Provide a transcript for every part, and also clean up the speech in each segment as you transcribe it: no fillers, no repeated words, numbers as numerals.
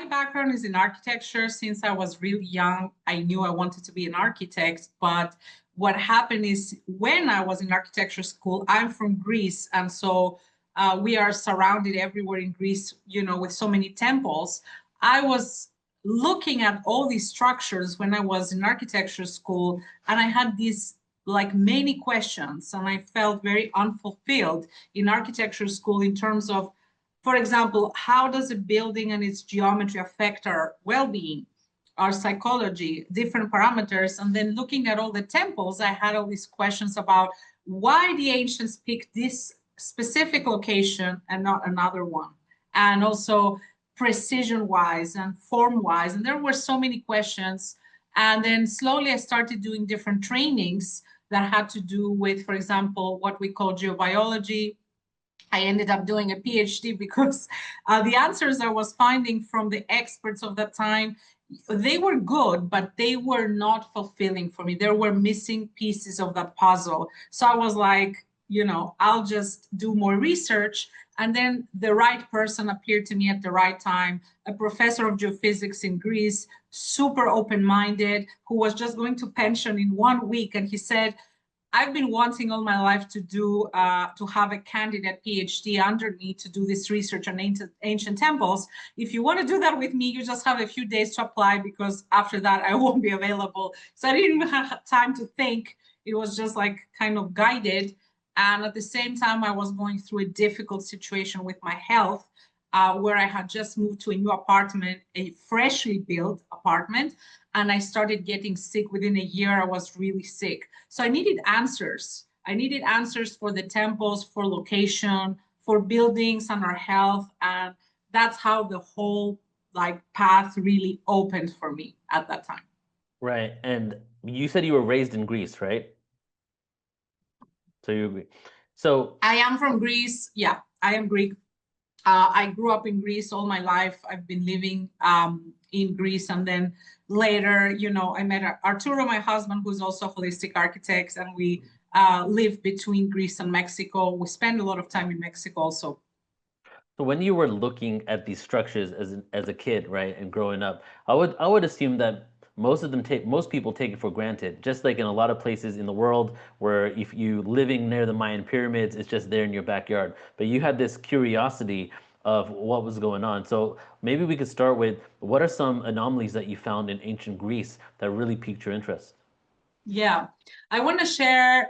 background is in architecture. Since I was really young, I knew I wanted to be an architect. But what happened is when I was in architecture school, I'm from Greece. And so we are surrounded everywhere in Greece, you know, with so many temples. I was looking at all these structures when I was in architecture school, and I had these like many questions, and I felt very unfulfilled in architecture school in terms of, for example, how does a building and its geometry affect our well-being, our psychology, different parameters? And then looking at all the temples, I had all these questions about why the ancients picked this specific location and not another one. And also precision-wise and form-wise. And there were so many questions. And then slowly I started doing different trainings that had to do with, for example, what we call geobiology. I ended up doing a PhD because the answers I was finding from the experts of that time, they were good, but they were not fulfilling for me. There were missing pieces of that puzzle. So I was like, you know, I'll just do more research. And then the right person appeared to me at the right time, a professor of geophysics in Greece, super open-minded, who was just going to pension in 1 week. And he said, I've been wanting all my life to have a candidate PhD under me to do this research on ancient temples. If you want to do that with me, you just have a few days to apply, because after that I won't be available. So I didn't even have time to think. It was just like kind of guided. And at the same time, I was going through a difficult situation with my health, where I had just moved to a new apartment, a freshly built apartment. And I started getting sick within a year. I was really sick. So I needed answers. I needed answers for the temples, for location, for buildings and our health. And that's how the whole like path really opened for me at that time. Right. And you said you were raised in Greece, right? So I am from Greece. Yeah, I am Greek. I grew up in Greece all my life. I've been living in Greece. And then later, you know, I met Arturo, my husband, who's also a holistic architect, and we live between Greece and Mexico. We spend a lot of time in Mexico also. So when you were looking at these structures as a kid, right, and growing up, I would assume that most people take it for granted. Just like in a lot of places in the world, where if you living near the Mayan pyramids, it's just there in your backyard. But you had this curiosity of what was going on. So maybe we could start with, what are some anomalies that you found in ancient Greece that really piqued your interest? Yeah, I want to share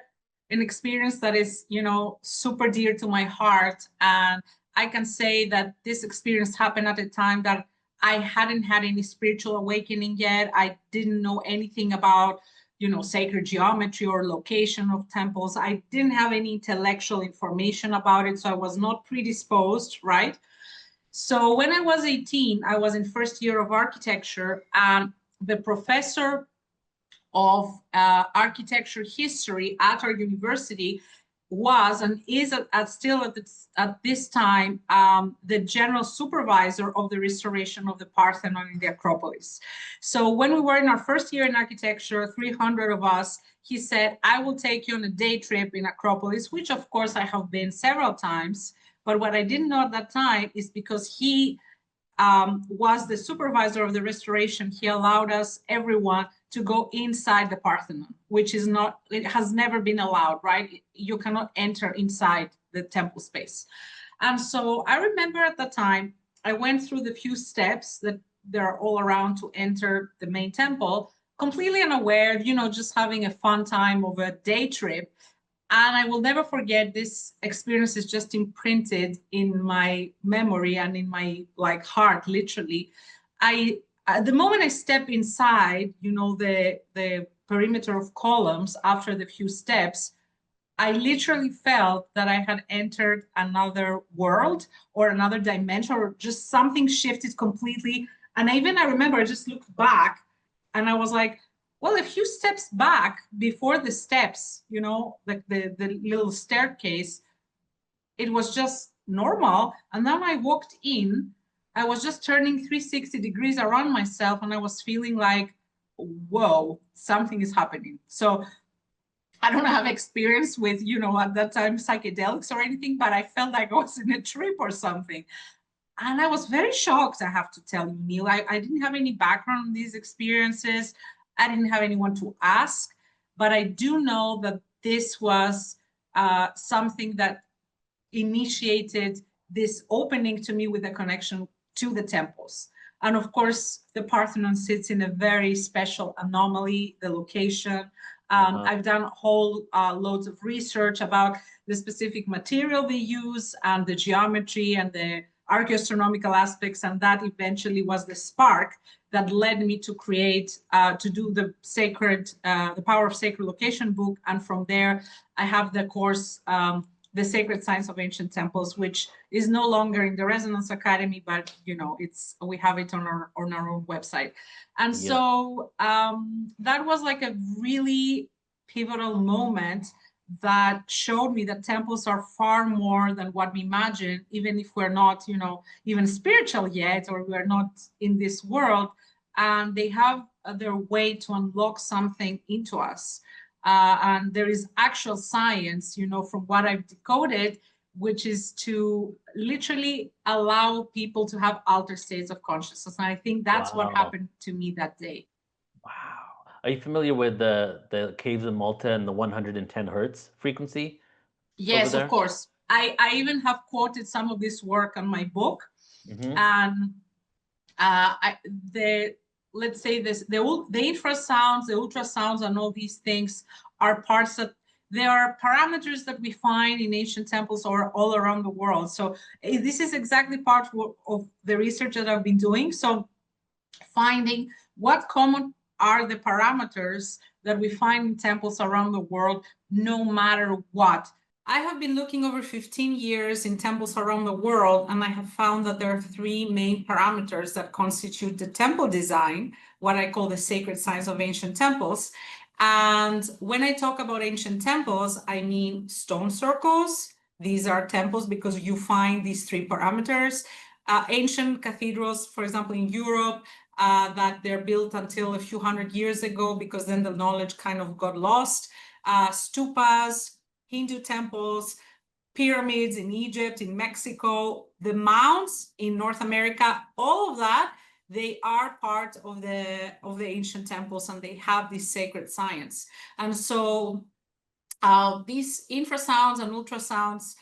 an experience that is, you know, super dear to my heart. And I can say that this experience happened at a time that I hadn't had any spiritual awakening yet. I didn't know anything about, you know, sacred geometry or location of temples. I didn't have any intellectual information about it. So I was not predisposed, right? So when I was 18, I was in first year of architecture, and the professor of architecture history at our university was and is still at this time the general supervisor of the restoration of the Parthenon in the Acropolis. So when we were in our first year in architecture, 300 of us, he said, I will take you on a day trip in Acropolis, which of course I have been several times. But what I didn't know at that time is because he was the supervisor of the restoration, he allowed us, everyone, to go inside the Parthenon, which is not, it has never been allowed, right? You cannot enter inside the temple space. And so I remember at the time, I went through the few steps that there are all around to enter the main temple, completely unaware, you know, just having a fun time of a day trip. And I will never forget, this experience is just imprinted in my memory and in my like heart, literally. The moment I step inside, you know, the perimeter of columns after the few steps, I literally felt that I had entered another world or another dimension, or just something shifted completely. And I remember I just looked back and I was like, well, a few steps back before the steps, you know, like the little staircase, it was just normal. And then I walked in, I was just turning 360 degrees around myself, and I was feeling like, whoa, something is happening. So I don't have experience with, you know, at that time, psychedelics or anything, but I felt like I was in a trip or something. And I was very shocked, I have to tell you, Neil. I didn't have any background in these experiences. I didn't have anyone to ask, but I do know that this was something that initiated this opening to me with a connection to the temples. And of course, the Parthenon sits in a very special anomaly, the location. I've done whole loads of research about the specific material they use and the geometry and the archaeoastronomical aspects, and that eventually was the spark that led me to create, to do the Power of Sacred Location book. And from there, I have the course, The Sacred Science of Ancient Temples, which is no longer in the Resonance Academy, but we have it on our own website. And so that was like a really pivotal moment that showed me that temples are far more than what we imagine, even if we're not, even spiritual yet, or we're not in this world, and they have their way to unlock something into us. And there is actual science, from what I've decoded, which is to literally allow people to have altered states of consciousness. And I think that's what happened to me that day. Wow. Are you familiar with the caves in Malta and the 110 hertz frequency? Yes, of course. I even have quoted some of this work on my book. And let's say this, the infrasounds, the ultrasounds, and all these things are parts that there are parameters that we find in ancient temples or all around the world. So this is exactly part of the research that I've been doing. So finding what common are the parameters that we find in temples around the world, no matter what. I have been looking over 15 years in temples around the world, and I have found that there are three main parameters that constitute the temple design, what I call the sacred science of ancient temples. And when I talk about ancient temples, I mean stone circles. These are temples because you find these three parameters. Ancient cathedrals, for example, in Europe, that they're built until a few hundred years ago, because then the knowledge kind of got lost. Stupas, Hindu temples, pyramids in Egypt, in Mexico, the mounds in North America, all of that, they are part of the ancient temples, and they have this sacred science. And so these infrasounds and ultrasounds,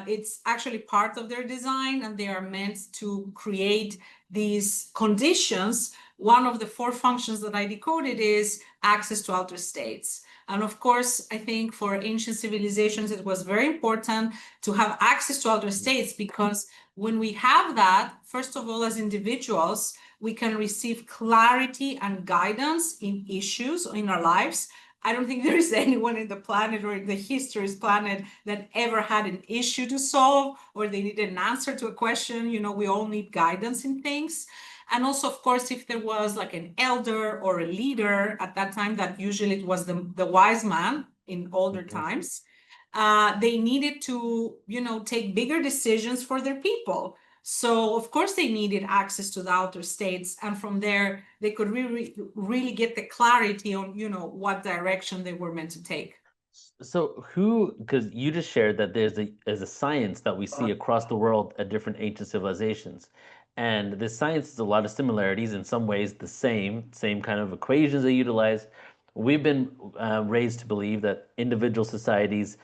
it's actually part of their design, and they are meant to create these conditions. One of the 4 functions that I decoded is access to outer states. And of course, I think for ancient civilizations, it was very important to have access to outer states, because when we have that, first of all, as individuals, we can receive clarity and guidance in issues in our lives. I don't think there is anyone in the planet or in the history's planet that ever had an issue to solve, or they needed an answer to a question. We all need guidance in things. And also, of course, if there was like an elder or a leader at that time, that usually it was the wise man in older times, they needed to, take bigger decisions for their people. So of course they needed access to the outer states, and from there they could really get the clarity on, what direction they were meant to take. So because you just shared that there's a science that we see across the world at different ancient civilizations. And this science has a lot of similarities, in some ways the same kind of equations they utilize. We've been raised to believe that individual societies,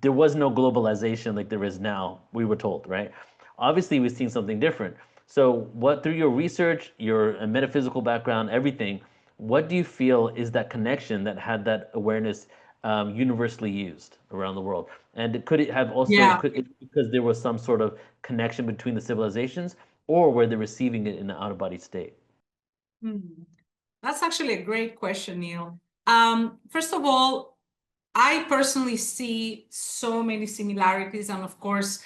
there was no globalization like there is now, we were told, right? Obviously, we've seen something different. So through your research, your metaphysical background, everything, what do you feel is that connection that had that awareness universally used around the world? And could it have also, because there was some sort of connection between the civilizations, or were they receiving it in an out-of-body state? That's actually a great question, Neil. First of all, I personally see so many similarities, and of course,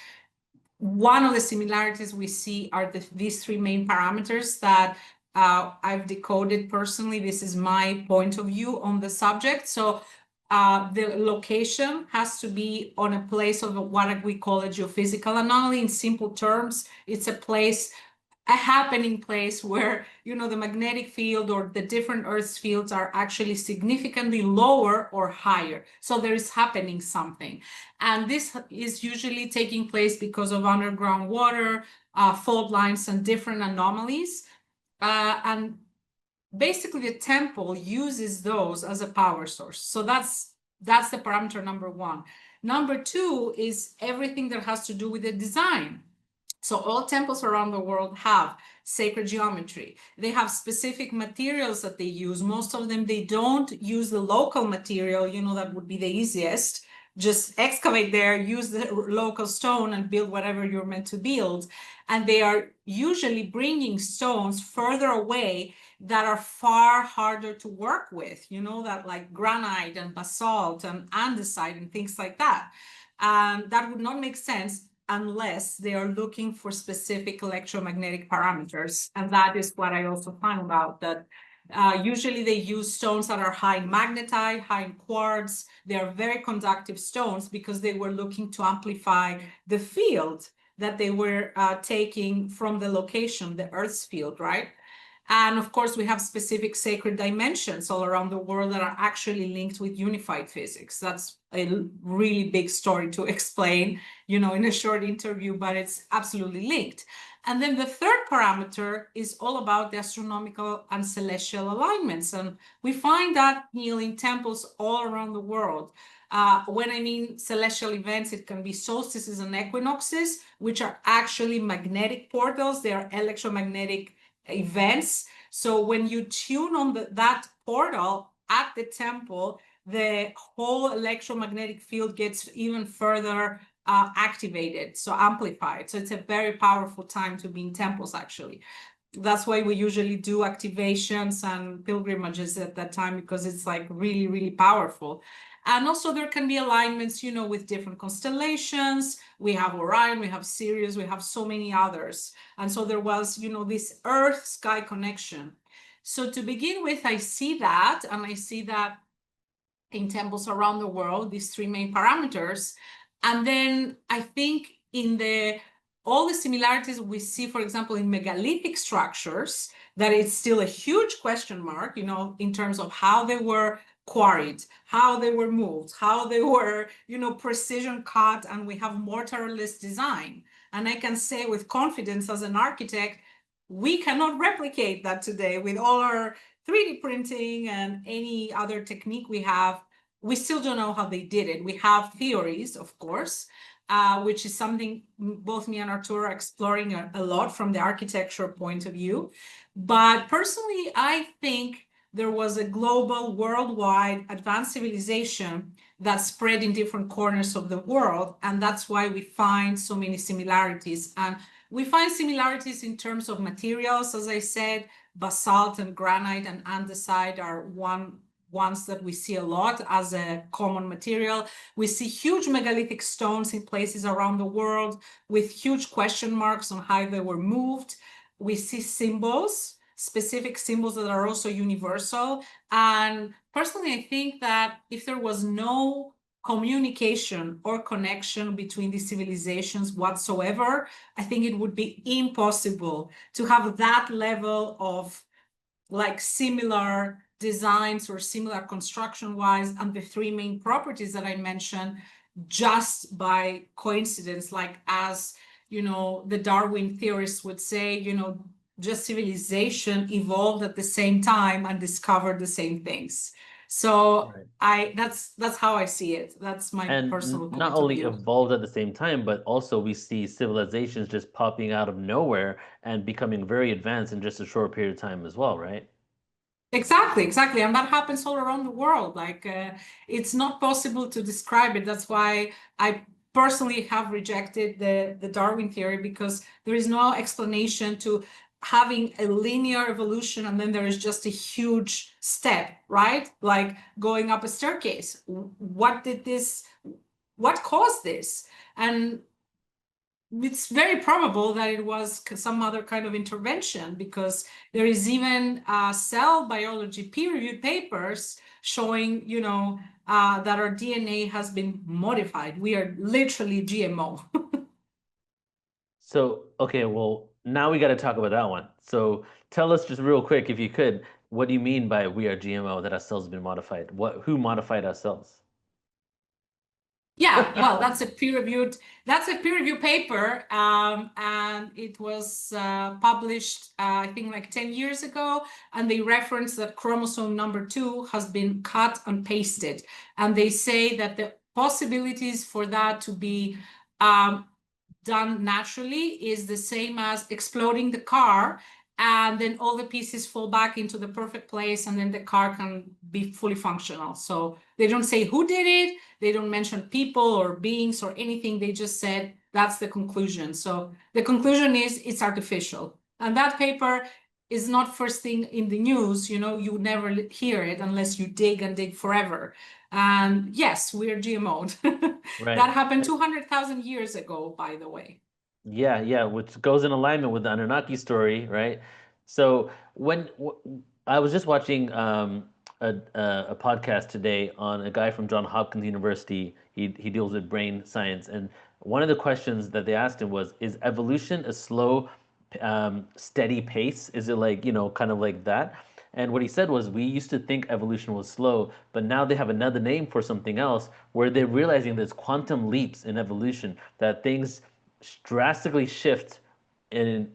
one of the similarities we see are these 3 main parameters that I've decoded personally. This is my point of view on the subject. So the location has to be on a place of what we call a geophysical anomaly. In simple terms, it's a happening place where, the magnetic field or the different Earth's fields are actually significantly lower or higher. So there is happening something. And this is usually taking place because of underground water, fault lines and different anomalies. And basically the temple uses those as a power source. So that's the parameter number one. Number two is everything that has to do with the design. So all temples around the world have sacred geometry. They have specific materials that they use. Most of them, they don't use the local material, that would be the easiest. Just excavate there, use the local stone and build whatever you're meant to build. And they are usually bringing stones further away that are far harder to work with, that like granite and basalt and andesite and things like that. That would not make sense unless they are looking for specific electromagnetic parameters. And that is what I also found out, that usually they use stones that are high in magnetite, high in quartz. They are very conductive stones because they were looking to amplify the field that they were taking from the location, the Earth's field, right? And of course, we have specific sacred dimensions all around the world that are actually linked with unified physics. That's a really big story to explain, in a short interview, but it's absolutely linked. And then the third parameter is all about the astronomical and celestial alignments. And we find that healing temples all around the world. When I mean celestial events, it can be solstices and equinoxes, which are actually magnetic portals. They are electromagnetic events. So when you tune on that portal at the temple, the whole electromagnetic field gets even further activated, so amplified. So it's a very powerful time to be in temples, actually. That's why we usually do activations and pilgrimages at that time, because it's like really, really powerful. And also there can be alignments, with different constellations. We have Orion, we have Sirius, we have so many others. And so there was, this Earth-sky connection. So to begin with, I see that, and I see that in temples around the world, these three main parameters. And then I think all the similarities we see, for example, in megalithic structures, that it's still a huge question mark, in terms of how they were quarried, how they were moved, how they were, precision cut, and we have mortarless design. And I can say with confidence as an architect, we cannot replicate that today with all our 3D printing and any other technique we have. We still don't know how they did it. We have theories, of course, which is something both me and Arturo are exploring a lot from the architecture point of view. But personally, I think there was a global, worldwide advanced civilization that spread in different corners of the world. And that's why we find so many similarities. And we find similarities in terms of materials. As I said, basalt and granite and andesite are ones that we see a lot as a common material. We see huge megalithic stones in places around the world with huge question marks on how they were moved. We see symbols, specific symbols that are also universal. And personally, I think that if there was no communication or connection between these civilizations whatsoever, I think it would be impossible to have that level of like similar designs or similar construction wise, and the three main properties that I mentioned just by coincidence, like as the Darwin theorists would say, just civilization evolved at the same time and discovered the same things. So right. That's how I see it. That's my personal point not of only view. Evolved at the same time, but also we see civilizations just popping out of nowhere and becoming very advanced in just a short period of time as well, right? Exactly. And that happens all around the world. Like it's not possible to describe it. That's why I personally have rejected the Darwin theory, because there is no explanation to having a linear evolution and then there is just a huge step, right? Like going up a staircase. What caused this? And it's very probable that it was some other kind of intervention, because there is even cell biology peer-reviewed papers showing, that our DNA has been modified. We are literally GMO. So, okay, well, now we got to talk about that one. So tell us just real quick, if you could, what do you mean by we are GMO, that our cells have been modified? Who modified our cells? Yeah, well, that's a peer-reviewed paper, and it was published, I think, like 10 years ago, and they reference that chromosome number 2 has been cut and pasted, and they say that the possibilities for that to be done naturally is the same as exploding the car, and then all the pieces fall back into the perfect place, and then the car can be fully functional. So they don't say who did it, they don't mention people or beings or anything, they just said that's the conclusion. So the conclusion is it's artificial. And that paper is not first thing in the news, you know, you never hear it unless you dig and dig forever. And yes, we're GMO'd. Right. That happened 200,000 years ago, by the way. Yeah, yeah, which goes in alignment with the Anunnaki story, right? So I was just watching a podcast today on a guy from Johns Hopkins University. He deals with brain science, and one of the questions that they asked him was, "Is evolution a slow, steady pace? Is it like, kind of like that?" And what he said was, we used to think evolution was slow, but now they have another name for something else where they're realizing there's quantum leaps in evolution, that things drastically shift in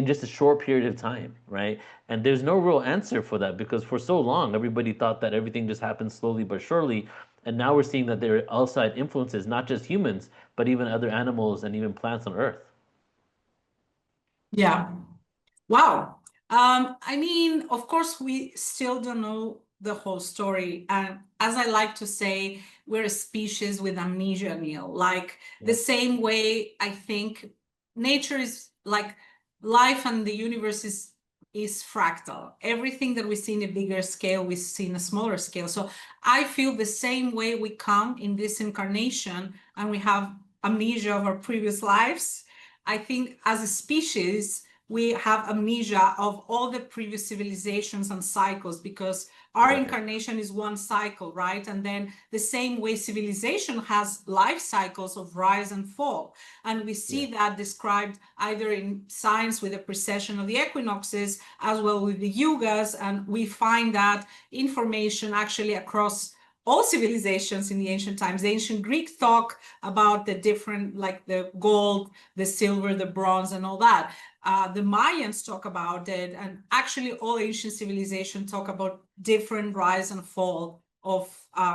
just a short period of time, right? And there's no real answer for that because for so long everybody thought that everything just happened slowly but surely, and now we're seeing that there are outside influences, not just humans, but even other animals and even plants on Earth. Yeah. Wow. I mean, of course, we still don't know the whole story. And as I like to say, we're a species with amnesia, Neil. Like the same way I think nature is like life and the universe is fractal. Everything that we see in a bigger scale, we see in a smaller scale. So I feel the same way we come in this incarnation and we have amnesia of our previous lives. I think as a species, we have amnesia of all the previous civilizations and cycles because our incarnation is one cycle, right? And then the same way civilization has life cycles of rise and fall. And we see that described either in science with the precession of the equinoxes, as well with the yugas. And we find that information actually across all civilizations in the ancient times. The ancient Greek talk about the different, like the gold, the silver, the bronze, and all that. The Mayans talk about it, and actually all ancient civilizations talk about different rise and fall of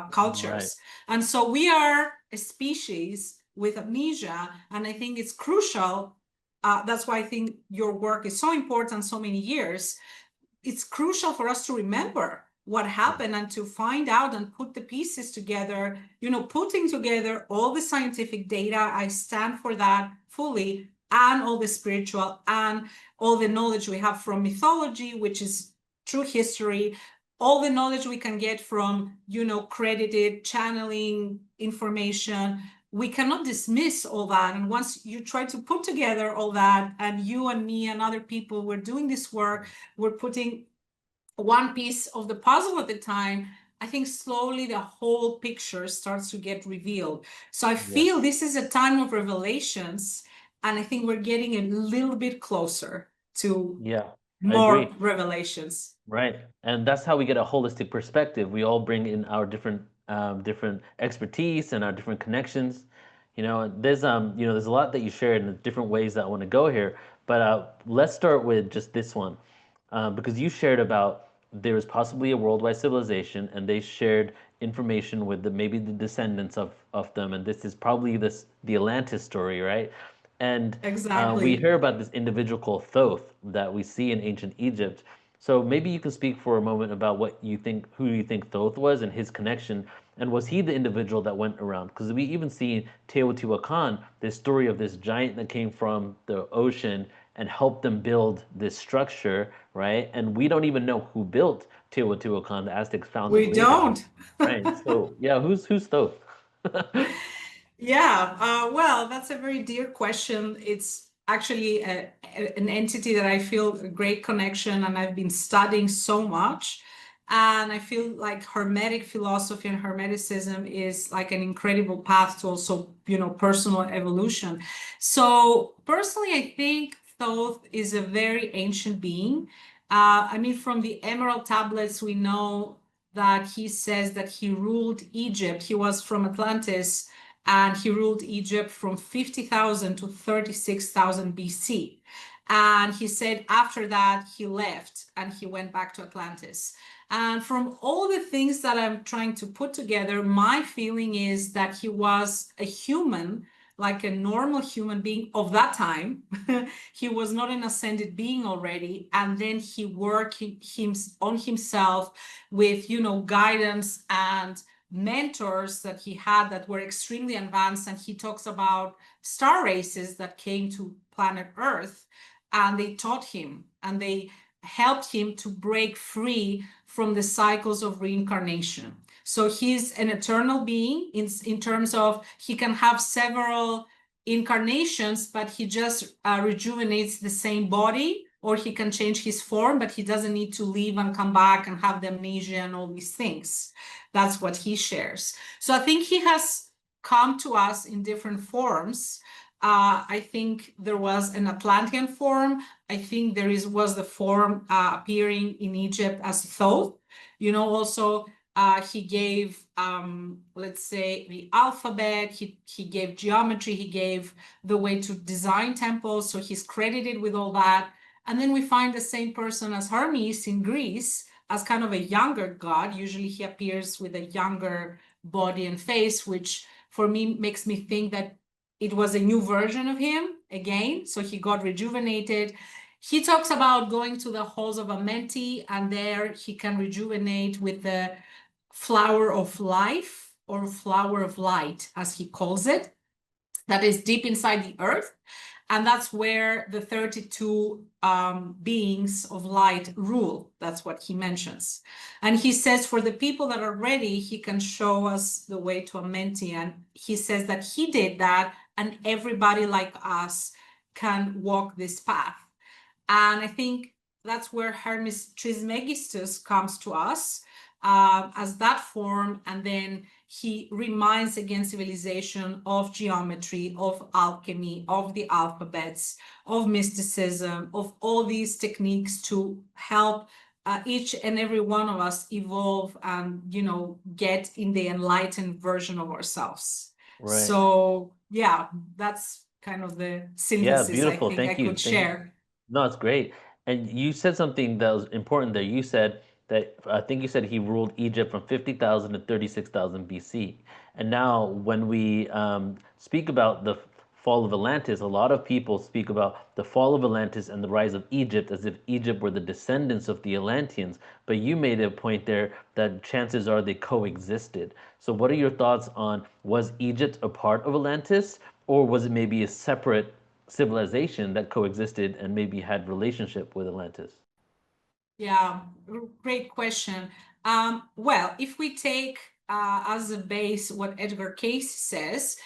cultures. Right. And so we are a species with amnesia, and I think it's crucial. That's why I think your work is so important so many years. It's crucial for us to remember what happened and to find out and put the pieces together, putting together all the scientific data. I stand for that fully, and all the spiritual and all the knowledge we have from mythology, which is true history, all the knowledge we can get from, credited channeling information. We cannot dismiss all that. And once you try to put together all that, and you and me and other people, we're doing this work, we're putting one piece of the puzzle at a time, I think slowly the whole picture starts to get revealed. So I feel this is a time of revelations, and I think we're getting a little bit closer to more revelations. Right. And that's how we get a holistic perspective. We all bring in our different expertise and our different connections. There's there's a lot that you shared in different ways that I want to go here, but let's start with just this one. Because you shared about there was possibly a worldwide civilization, and they shared information with maybe the descendants of them, and this is probably the Atlantis story, right? And we hear about this individual called Thoth that we see in ancient Egypt. So maybe you can speak for a moment about who you think Thoth was and his connection, and was he the individual that went around? Because we even see Teotihuacan, this story of this giant that came from the ocean and helped them build this structure, right? And we don't even know who built Teotihuacan. The Aztecs found it later. We don't. Right. So yeah, who's Thoth? Well, that's a very dear question. It's actually an entity that I feel a great connection, and I've been studying so much. And I feel like Hermetic philosophy and Hermeticism is like an incredible path to also, personal evolution. So personally, I think Thoth is a very ancient being. From the emerald tablets, we know that he says that he ruled Egypt. He was from Atlantis, and he ruled Egypt from 50,000 to 36,000 BC. And he said after that, he left and he went back to Atlantis. And from all the things that I'm trying to put together, my feeling is that he was a human, like a normal human being of that time. He was not an ascended being already. And then he worked on himself with, guidance and mentors that he had that were extremely advanced. And he talks about star races that came to planet Earth, and they taught him and they helped him to break free from the cycles of reincarnation. So he's an eternal being in terms of he can have several incarnations, but he just rejuvenates the same body, or he can change his form, but he doesn't need to leave and come back and have the amnesia and all these things. That's what he shares. So I think he has come to us in different forms. I think there was an Atlantean form. I think there was the form appearing in Egypt as Thoth. Also he gave, let's say, the alphabet. He gave geometry. He gave the way to design temples. So he's credited with all that. And then we find the same person as Hermes in Greece as kind of a younger god. Usually he appears with a younger body and face, which for me makes me think that it was a new version of him again. So he got rejuvenated. He talks about going to the halls of Amenti, and there he can rejuvenate with the flower of life, or flower of light, as he calls it, that is deep inside the earth. And that's where the 32 beings of light rule. That's what he mentions. And he says for the people that are ready, he can show us the way to Amenti. And he says that he did that, and everybody like us can walk this path. And I think that's where Hermes Trismegistus comes to us as that form. And then he reminds again civilization of geometry, of alchemy, of the alphabets, of mysticism, of all these techniques to help each and every one of us evolve and, get in the enlightened version of ourselves. Right. So yeah, that's kind of the synthesis beautiful. I think Thank I you. could share. No, it's great. And you said something that was important there. You said that, I think you said he ruled Egypt from 50,000 to 36,000 BC. And now when we speak about the fall of Atlantis, a lot of people speak about the fall of Atlantis and the rise of Egypt as if Egypt were the descendants of the Atlanteans. But you made a point there that chances are they coexisted. So what are your thoughts on, was Egypt a part of Atlantis, or was it maybe a separate civilization that coexisted and maybe had relationship with Atlantis? Yeah, great question. Well, if we take as a base what Edgar Cayce says,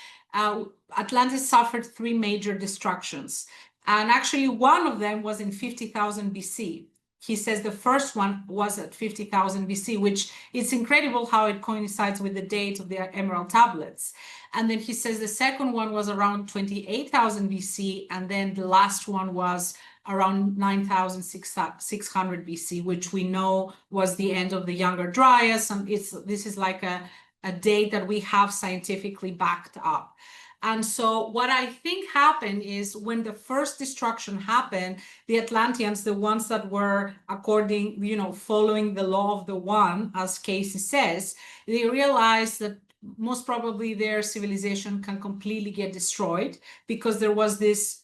Atlantis suffered 3 major destructions. And actually one of them was in 50,000 BC. He says the first one was at 50,000 BC, which it's incredible how it coincides with the date of the Emerald Tablets. And then he says the second one was around 28,000 BC. And then the last one was around 9,600 BC, which we know was the end of the Younger Dryas. And this is like a date that we have scientifically backed up. And so what I think happened is when the first destruction happened, the Atlanteans, the ones that were according, following the law of the one, as Casey says, they realized that most probably their civilization can completely get destroyed because there was this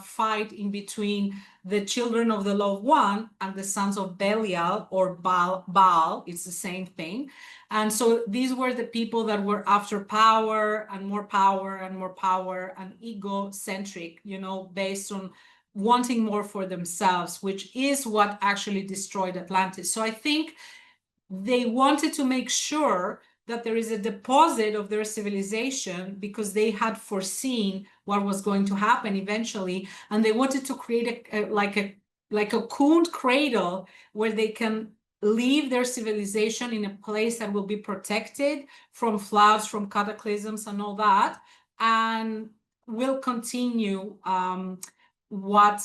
fight in between the children of the law of one and the sons of Belial or Baal. It's the same thing. And so these were the people that were after power and more power and more power and egocentric, based on wanting more for themselves, which is what actually destroyed Atlantis. So I think they wanted to make sure that there is a deposit of their civilization because they had foreseen what was going to happen eventually. And they wanted to create a cocooned cradle where they can leave their civilization in a place that will be protected from floods, from cataclysms and all that, and will continue what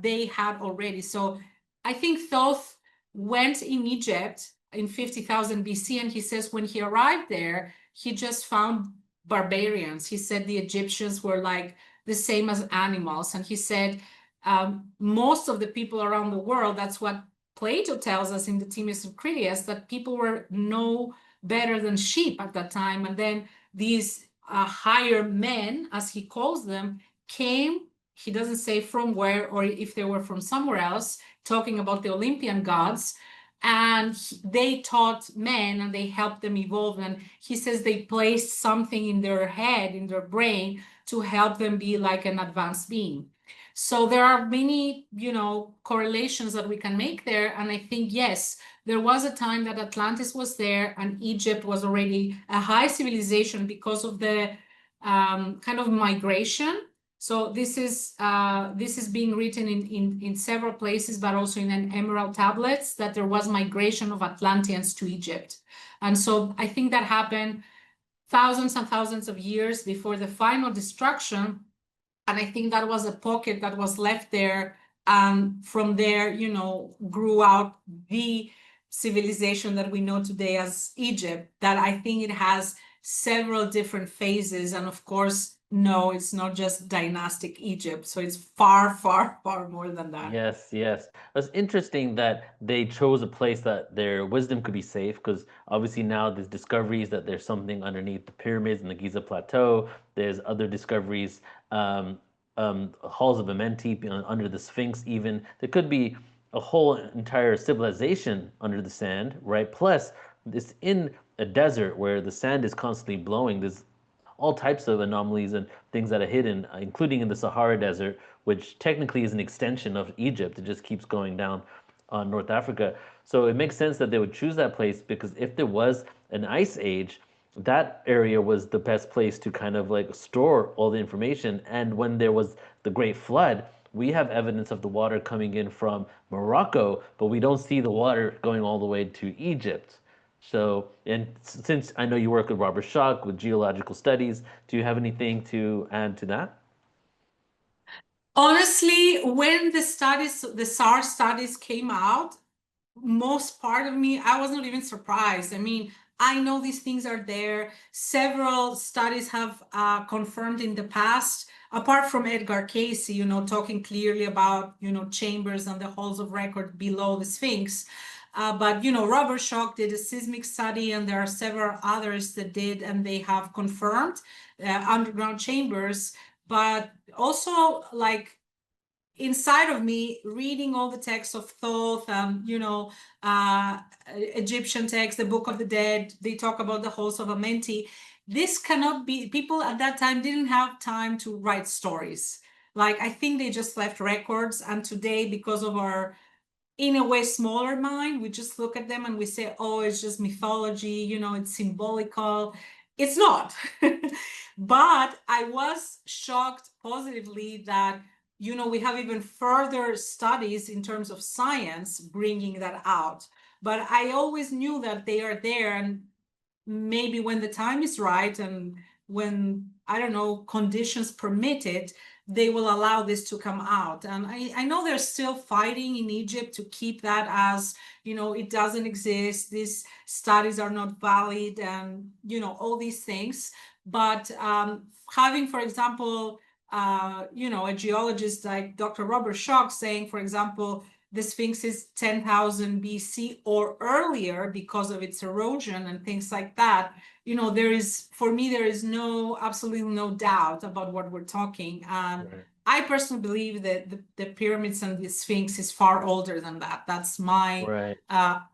they had already. So I think Thoth went in Egypt in 50,000 BC. And he says when he arrived there, he just found barbarians. He said the Egyptians were like the same as animals. And he said most of the people around the world, that's what Plato tells us in the Timaeus of Critias, that people were no better than sheep at that time. And then these higher men, as he calls them, came, he doesn't say from where or if they were from somewhere else, talking about the Olympian gods, and they taught men and they helped them evolve. And he says they placed something in their head, in their brain, to help them be like an advanced being. So there are many, correlations that we can make there. And I think, yes, there was a time that Atlantis was there and Egypt was already a high civilization because of the kind of migration. So this is being written in several places, but also in an emerald tablets, that there was migration of Atlanteans to Egypt. And so I think that happened thousands and thousands of years before the final destruction. And I think that was a pocket that was left there. And from there, grew out the civilization that we know today as Egypt, that I think it has several different phases. And of course, no, it's not just dynastic Egypt. So it's far, far, far more than that. Yes, yes. It's interesting that they chose a place that their wisdom could be safe, because obviously now there's discoveries that there's something underneath the pyramids in the Giza Plateau. There's other discoveries, halls of Amenti under the Sphinx even. There could be a whole entire civilization under the sand, right? Plus, it's in a desert where the sand is constantly blowing. There's all types of anomalies and things that are hidden, including in the Sahara Desert, which technically is an extension of Egypt. It just keeps going down on North Africa. So it makes sense that they would choose that place, because if there was an ice age, that area was the best place to kind of like store all the information. And when there was the Great Flood, we have evidence of the water coming in from Morocco, but we don't see the water going all the way to Egypt. So, and since I know you work with Robert Schoch with geological studies, do you have anything to add to that? Honestly, when the SAR studies came out, most part of me, I was not even surprised. I mean, I know these things are there. Several studies have confirmed in the past, apart from Edgar Cayce, talking clearly about, chambers and the halls of record below the Sphinx. But, Robert Schoch did a seismic study, and there are several others that did, and they have confirmed underground chambers. But also, like, inside of me, reading all the texts of Thoth, Egyptian texts, the Book of the Dead, they talk about the halls of Amenti. This cannot be, people at that time didn't have time to write stories. Like, I think they just left records. And today, because of our, in a way, smaller mind, we just look at them and we say, oh, it's just mythology, it's symbolical. It's not. But I was shocked positively that, we have even further studies in terms of science bringing that out. But I always knew that they are there, and maybe when the time is right and when, I don't know, conditions permit it, they will allow this to come out. And I know they're still fighting in Egypt to keep that as, it doesn't exist, these studies are not valid, and, all these things. But having, for example, a geologist like Dr. Robert Schoch saying, for example, the Sphinx is 10,000 BC or earlier because of its erosion and things like that. For me, there is absolutely no doubt about what we're talking. Right. I personally believe that the pyramids and the Sphinx is far older than that. That's my right.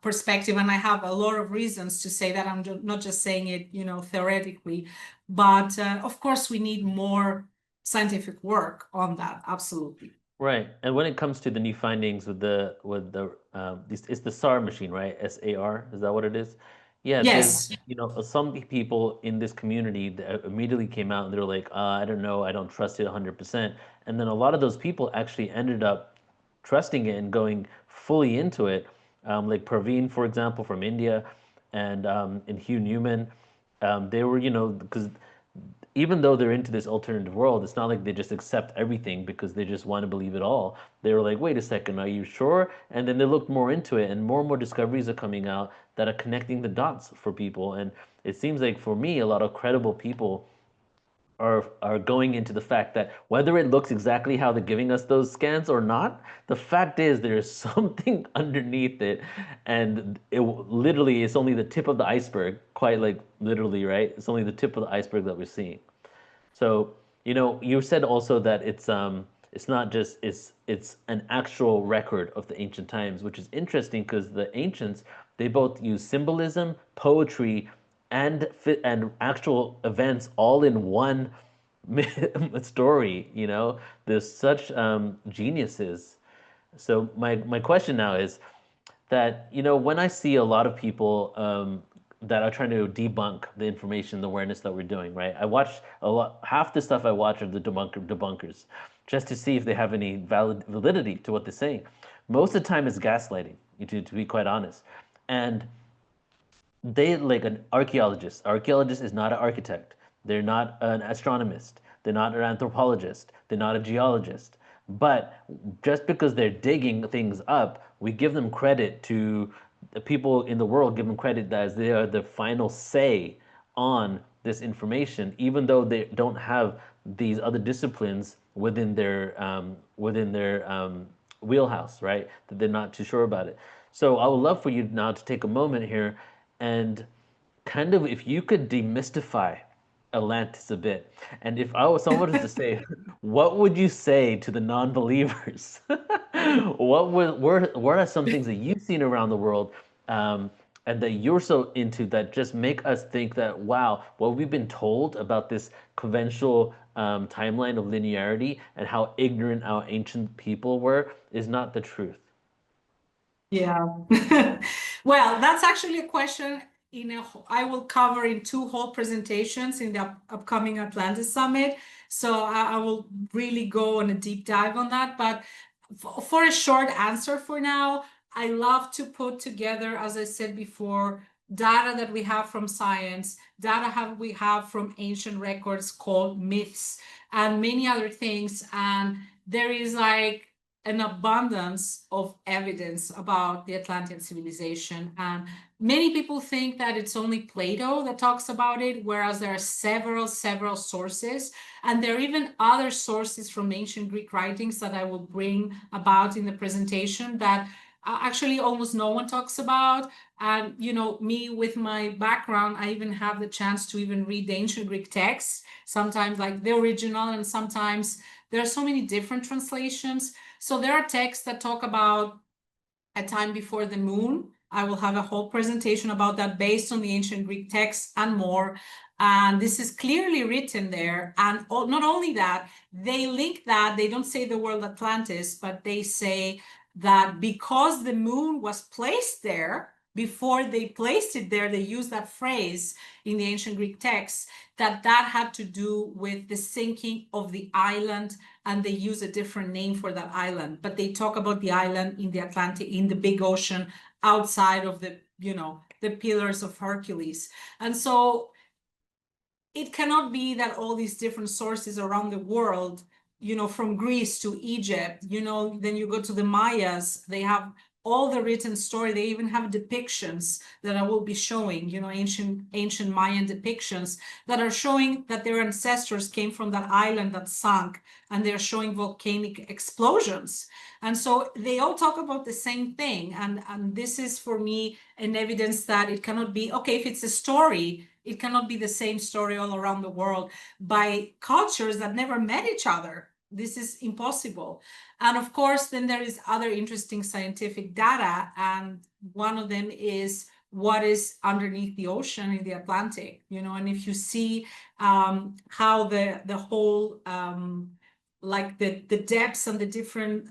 Perspective. And I have a lot of reasons to say that. I'm not just saying it, theoretically, but of course we need more scientific work on that. Absolutely. Right. And when it comes to the new findings with it's the SAR machine, right? SAR, is that what it is? Yeah, yes. Some people in this community that immediately came out and they were like, I don't know, I don't trust it 100%. And then a lot of those people actually ended up trusting it and going fully into it. Like Praveen, for example, from India, and Hugh Newman, they were, because even though they're into this alternative world, it's not like they just accept everything because they just want to believe it all. They were like, wait a second, are you sure? And then they looked more into it, and more discoveries are coming out that are connecting the dots for people. And it seems like for me, a lot of credible people are going into the fact that whether it looks exactly how they're giving us those scans or not, the fact is there is something underneath it, and it literally is only the tip of the iceberg, quite like literally, right? It's only the tip of the iceberg that we're seeing. So, you said also that it's not just it's an actual record of the ancient times, which is interesting because the ancients, they both use symbolism, poetry, and actual events all in one story. There's such geniuses. So my question now is that when I see a lot of people that are trying to debunk the information, the awareness that we're doing, right? I watch a lot. Half the stuff I watch are the debunkers, just to see if they have any validity to what they're saying. Most of the time, it's gaslighting. To be quite honest, and they like an archaeologist. Archaeologist is not an architect. They're not an astronomist. They're not an anthropologist. They're not a geologist. But just because they're digging things up, we give them credit to the people in the world, give them credit as they are the final say on this information, even though they don't have these other disciplines within their wheelhouse, right? That they're not too sure about it. So I would love for you now to take a moment here and kind of, if you could demystify Atlantis a bit, and if someone was to say, what would you say to the non-believers? What are some things that you've seen around the world, and that you're so into that just make us think that, wow, what we've been told about this conventional timeline of linearity and how ignorant our ancient people were is not the truth? Yeah. Well, that's actually a question I will cover in 2 whole presentations in the upcoming Atlantis Summit. So I will really go on a deep dive on that. But for a short answer for now, I love to put together, as I said before, data that we have from science, we have from ancient records called myths, and many other things. And there is like an abundance of evidence about the Atlantean civilization. And many people think that it's only Plato that talks about it, whereas there are several sources. And there are even other sources from ancient Greek writings that I will bring about in the presentation that actually almost no one talks about. And, me with my background, I even have the chance to even read the ancient Greek texts, sometimes like the original, and sometimes there are so many different translations. So there are texts that talk about a time before the moon. I will have a whole presentation about that based on the ancient Greek texts and more. And this is clearly written there. And not only that, they link that, they don't say the word Atlantis, but they say that because the moon was placed there, before they placed it there, they use that phrase in the ancient Greek texts, that had to do with the sinking of the island, and they use a different name for that island. But they talk about the island in the Atlantic, in the big ocean, outside of the pillars of Hercules. And so it cannot be that all these different sources around the world, from Greece to Egypt, then you go to the Mayas, they have all the written story. They even have depictions that I will be showing, ancient Mayan depictions that are showing that their ancestors came from that island that sunk, and they're showing volcanic explosions. And so they all talk about the same thing. And this is, for me, an evidence that it cannot be, okay, if it's a story, it cannot be the same story all around the world by cultures that never met each other. This is impossible. And of course, then there is other interesting scientific data. And one of them is what is underneath the ocean in the Atlantic, and if you see how the whole, like the depths and the different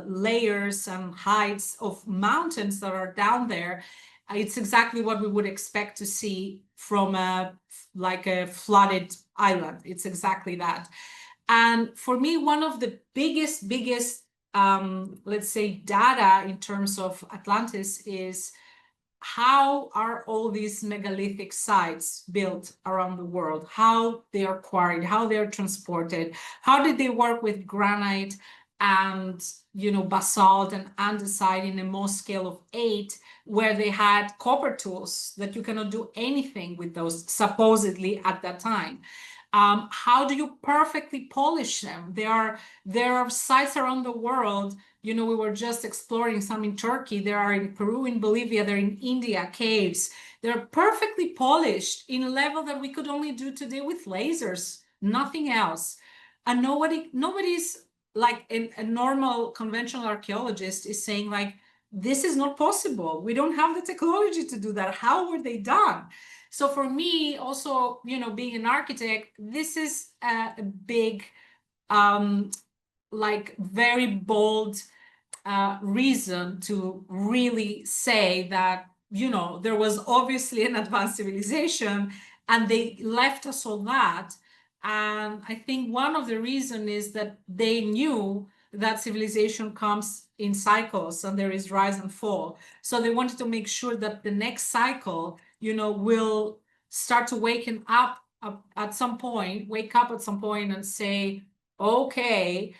layers and heights of mountains that are down there, it's exactly what we would expect to see from a flooded island. It's exactly that. And for me, one of the biggest, let's say, data in terms of Atlantis is how are all these megalithic sites built around the world, how they are quarried, how they are transported, how did they work with granite and basalt and andesite in a Mohs scale of 8, where they had copper tools that you cannot do anything with those supposedly at that time. How do you perfectly polish them? There are sites around the world. We were just exploring some in Turkey. There are in Peru, in Bolivia, there are in India, caves. They're perfectly polished in a level that we could only do today with lasers, nothing else. And nobody's like a normal conventional archaeologist is saying like, this is not possible. We don't have the technology to do that. How were they done? So for me, also, being an architect, this is a big, like very bold reason to really say that, there was obviously an advanced civilization and they left us all that. And I think one of the reasons is that they knew that civilization comes in cycles and there is rise and fall. So they wanted to make sure that the next cycle, will start to wake up at some point and say, okay,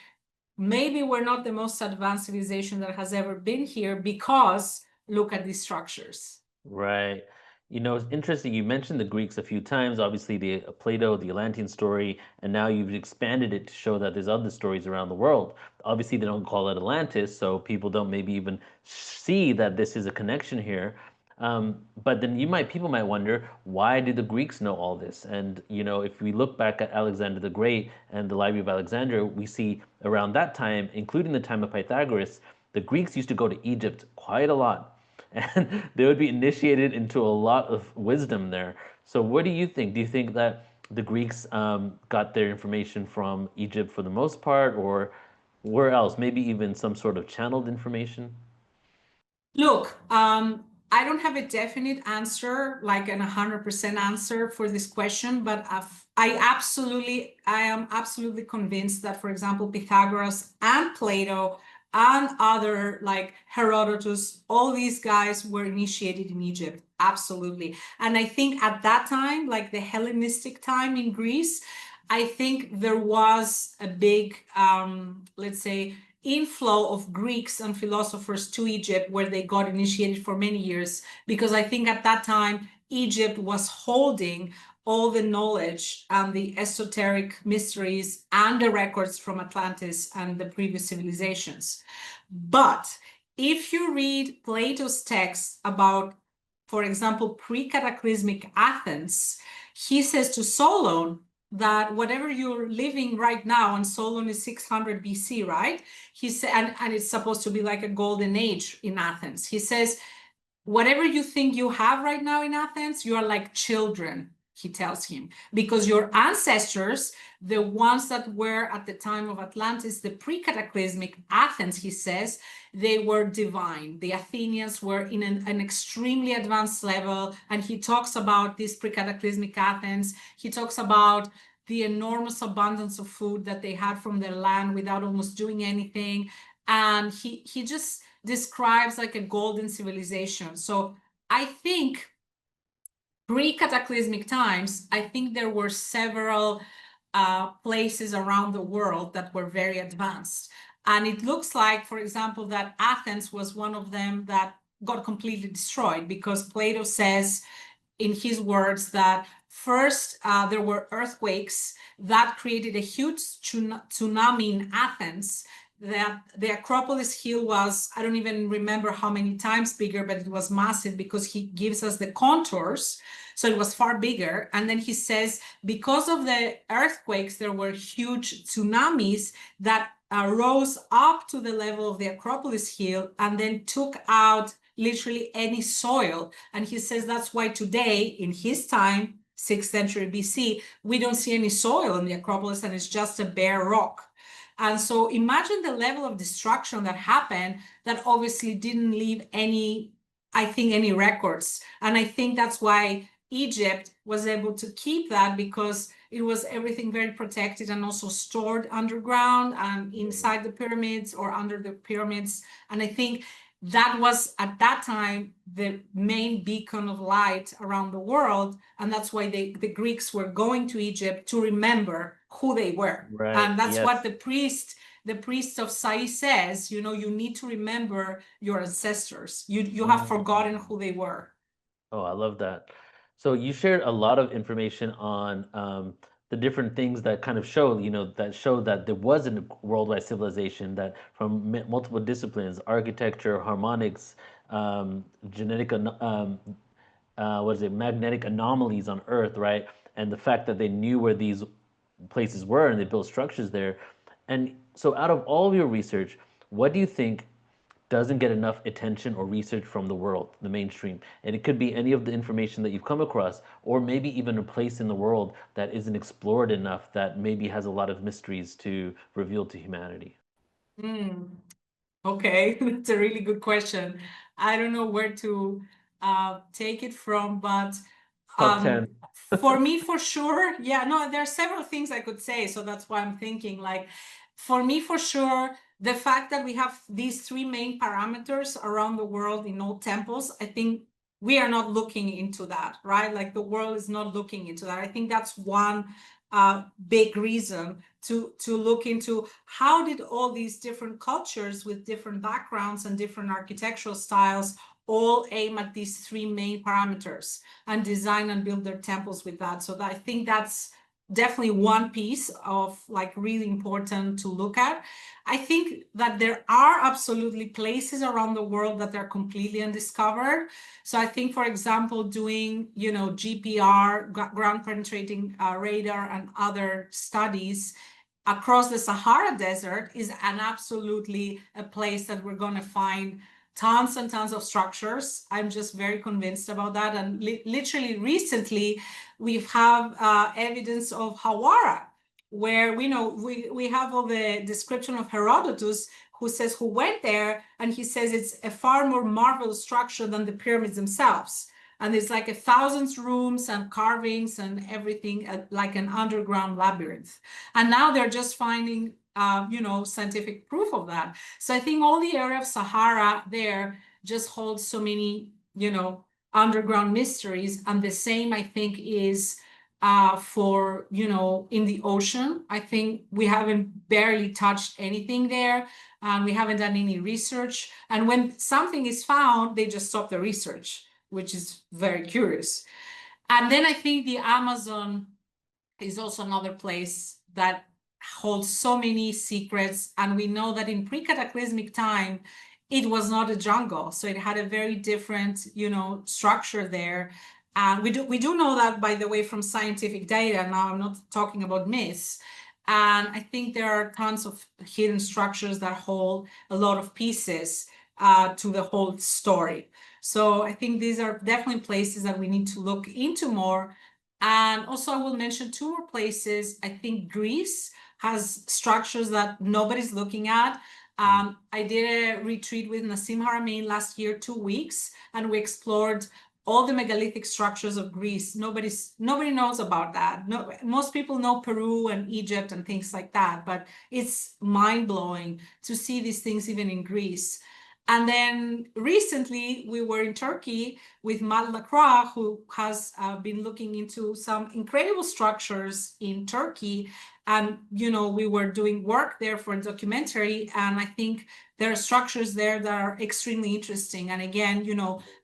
maybe we're not the most advanced civilization that has ever been here because look at these structures. Right. It's interesting. You mentioned the Greeks a few times, obviously the Plato, the Atlantean story, and now you've expanded it to show that there's other stories around the world. Obviously, they don't call it Atlantis, so people don't maybe even see that this is a connection here. But then people might wonder, why did the Greeks know all this? And if we look back at Alexander the Great and the Library of Alexandria, we see around that time, including the time of Pythagoras, the Greeks used to go to Egypt quite a lot. And they would be initiated into a lot of wisdom there. So what do you think? Do you think that the Greeks got their information from Egypt for the most part, or where else? Maybe even some sort of channeled information? Look, I don't have a definite answer, like an 100% answer for this question, but I am absolutely convinced that, for example, Pythagoras and Plato and other like Herodotus, all these guys were initiated in Egypt. Absolutely. And I think at that time, like the Hellenistic time in Greece, I think there was a big, let's say, inflow of Greeks and philosophers to Egypt, where they got initiated for many years, because I think at that time, Egypt was holding all the knowledge and the esoteric mysteries and the records from Atlantis and the previous civilizations. But if you read Plato's text about, for example, pre-cataclysmic Athens, he says to Solon that whatever you're living right now, and Solon is 600 BC, right? He said, and it's supposed to be like a golden age in Athens. He says, whatever you think you have right now in Athens, you are like children, he tells him, because your ancestors, the ones that were at the time of Atlantis, the pre-cataclysmic Athens, he says, they were divine. The Athenians were in an extremely advanced level. And he talks about this pre-cataclysmic Athens. He talks about the enormous abundance of food that they had from their land without almost doing anything. And he just describes like a golden civilization. So I think pre-cataclysmic times, I think there were several places around the world that were very advanced. And it looks like, for example, that Athens was one of them that got completely destroyed, because Plato says in his words that first there were earthquakes that created a huge tsunami in Athens. That the Acropolis hill was, I don't even remember how many times bigger, but it was massive, because he gives us the contours. So it was far bigger. And then he says, because of the earthquakes, there were huge tsunamis that rose up to the level of the Acropolis hill and then took out literally any soil. And he says that's why today, in his time, 6th century BC, we don't see any soil in the Acropolis, and it's just a bare rock. And so imagine the level of destruction that happened, that obviously didn't leave any records. And I think that's why Egypt was able to keep that, because it was everything very protected and also stored underground and inside the pyramids or under the pyramids. And I think that was at that time the main beacon of light around the world, and that's why the Greeks were going to Egypt to remember who they were. Right. And that's what Yes. the priest of Sai says, you know, you need to remember your ancestors. You have forgotten who they were. Oh, I love that. So you shared a lot of information on the different things that kind of show, that show that there was a worldwide civilization that from multiple disciplines, architecture, harmonics, genetic, what is it, magnetic anomalies on Earth, right? And the fact that they knew where these places were and they built structures there. And so, out of all of your research, what do you think doesn't get enough attention or research from the world, the mainstream? And it could be any of the information that you've come across, or maybe even a place in the world that isn't explored enough that maybe has a lot of mysteries to reveal to humanity. Mm. Okay, that's a really good question. I don't know where to take it from, but Top 10. for me, for sure, yeah, no, there are several things I could say, so that's why I'm thinking, like, for me, for sure, the fact that we have these three main parameters around the world in all temples, I think we are not looking into that, right? Like the world is not looking into that. I think that's one big reason to look into how did all these different cultures with different backgrounds and different architectural styles all aim at these three main parameters and design and build their temples with that. So that, I think that's definitely one piece of like really important to look at. I think that there are absolutely places around the world that are completely undiscovered. So I think, for example, doing, GPR, ground penetrating radar, and other studies across the Sahara Desert is an absolutely a place that we're going to find tons and tons of structures. I'm just very convinced about that. And literally recently, we have evidence of Hawara, where we have all the description of Herodotus, who says who went there, and he says it's a far more marvelous structure than the pyramids themselves. And it's like 1,000 rooms and carvings and everything, like an underground labyrinth. And now they're just finding, scientific proof of that. So I think all the area of Sahara there just holds so many, underground mysteries. And the same, I think, is for, in the ocean. I think we haven't barely touched anything there. And we haven't done any research. And when something is found, they just stop the research, which is very curious. And then I think the Amazon is also another place that holds so many secrets. And we know that in pre-cataclysmic time, it was not a jungle. So it had a very different, structure there. And we do know that, by the way, from scientific data. Now, I'm not talking about myths. And I think there are tons of hidden structures that hold a lot of pieces to the whole story. So I think these are definitely places that we need to look into more. And also, I will mention two more places. I think Greece has structures that nobody's looking at. I did a retreat with Nassim Haramein last year, 2 weeks, and we explored all the megalithic structures of Greece. Nobody knows about that. No, most people know Peru and Egypt and things like that, but it's mind-blowing to see these things even in Greece. And then recently we were in Turkey with Matt Lacroix, who has been looking into some incredible structures in Turkey. And, we were doing work there for a documentary. And I think there are structures there that are extremely interesting. And again,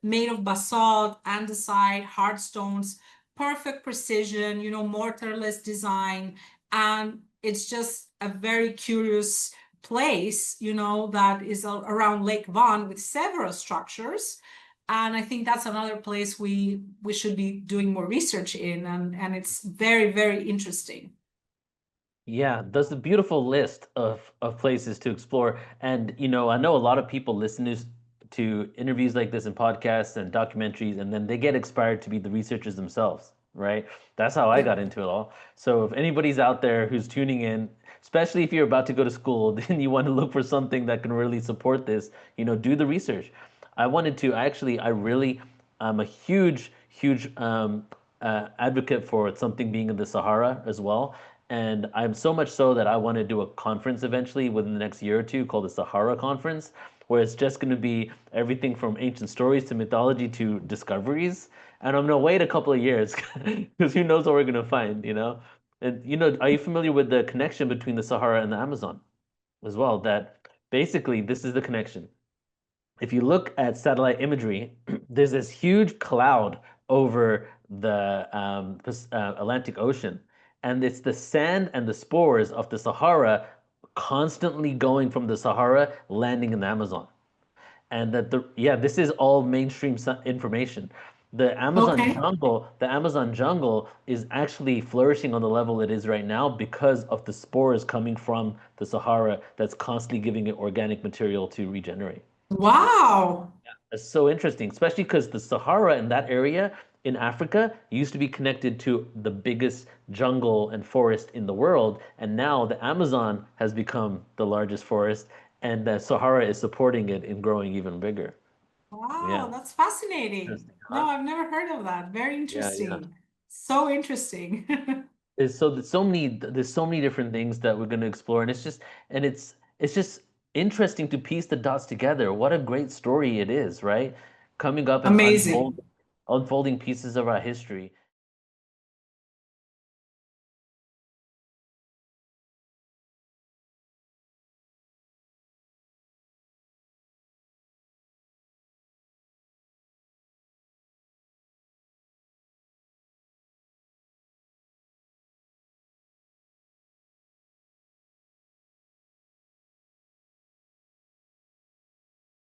made of basalt, andesite, hard stones, perfect precision, mortarless design. And it's just a very curious place, that is around Lake Van with several structures. And I think that's another place we should be doing more research in. And it's very, very interesting. Yeah, that's a beautiful list of places to explore. And I know a lot of people listen to interviews like this and podcasts and documentaries, and then they get inspired to be the researchers themselves, right? That's how I Yeah. got into it all. So if anybody's out there who's tuning in, especially if you're about to go to school, then you want to look for something that can really support this, do the research. I'm a huge advocate for something being in the Sahara as well. And I'm so much so that I want to do a conference eventually within the next year or two called the Sahara Conference, where it's just going to be everything from ancient stories to mythology to discoveries. And I'm going to wait a couple of years because who knows what we're going to find, you know? And, you know, are you familiar with the connection between the Sahara and the Amazon as well? That basically this is the connection. If you look at satellite imagery, there's this huge cloud over the Atlantic Ocean, and it's the sand and the spores of the Sahara constantly going from the Sahara, landing in the Amazon. And that this is all mainstream information. Okay. The Amazon jungle is actually flourishing on the level it is right now because of the spores coming from the Sahara that's constantly giving it organic material to regenerate. Wow. It's so interesting, especially because the Sahara in that area in Africa used to be connected to the biggest jungle and forest in the world, and now the Amazon has become the largest forest, and the Sahara is supporting it in growing even bigger. Wow, Yeah, that's fascinating. interesting, No, huh? I've never heard of that. Very Yeah, yeah. interesting. So interesting. There's so many different things that we're going to explore, and it's just interesting to piece the dots together. What a great story it is, right? Coming up and Amazing. unfolding pieces of our history.